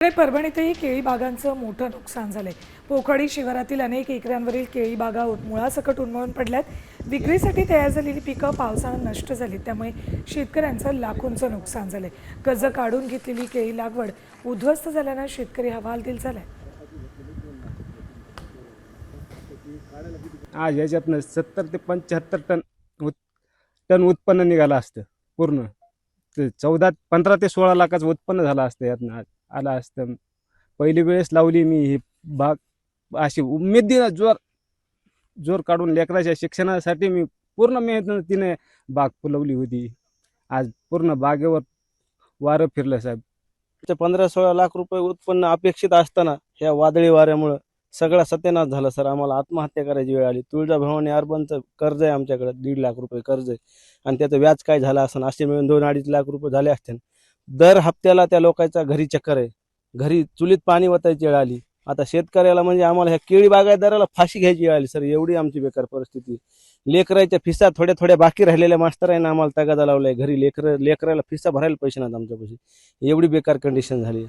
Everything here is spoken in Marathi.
परभणीतही केळी बागांचं मोठं नुकसान झालंय। पोखडी शिवारातील अनेक एकरांवरील केळी बागा मुळासकट उन्मळून पडल्यात। विक्रीसाठी तयार झालेली पिकं पावसानं नष्ट झाली, त्यामुळे शेतकऱ्यांचं लाखोंचं नुकसान झालंय। कर्ज काढून घेतलेली केळी लागवड उद्ध्वस्त झाल्यानं शेतकरी हवालदिल झालाय। आज याच्यातनं 70 ते 75 टन उत्पन्न निघालं असतं। पूर्ण 15 ते 16 लाखाचं उत्पन्न झालं असतं। यातनं आज आलं असतं। पहिली वेळेस लावली मी ही बाग, अशी उमेदीनं जोर काढून लेकराच्या शिक्षणासाठी मी पूर्ण मेहनतीने बाग फुलवली होती। आज पूर्ण बागेवर वारं फिरलं साहेब। 15-16 लाख रुपये उत्पन्न अपेक्षित असताना ह्या वादळी वाऱ्यामुळे सगळा सत्यानाश झाला सर। आम्हाला आत्महत्या करायची वेळ आली। तुळजाभवानी अर्बनचं कर्ज आहे आमच्याकडे, 1.5 लाख रुपये कर्ज आहे आणि त्याचं व्याज काय झालं असं, असे मिळून 2-2.5 लाख रुपये झाले असते। दर हप्त्याला त्या लोकांचा घरी चक्कर आहे, घरी चुलीत पाणी वतायची वेळ आली। आता शेतकऱ्याला म्हणजे आम्हाला ह्या केळी बागायतदाराला फाशी घ्यायची वेळ आली सर। एवढी आमची बेकार परिस्थिती। लेकराच्या फिसा थोड्या थोड्या बाकी राहिलेल्या मास्तरांना आम्हाला तगादा लावलाय। घरी लेकराला फिसा भरायला पैसे नाहीत आमच्यापाशी। एवढी बेकार कंडिशन झाली।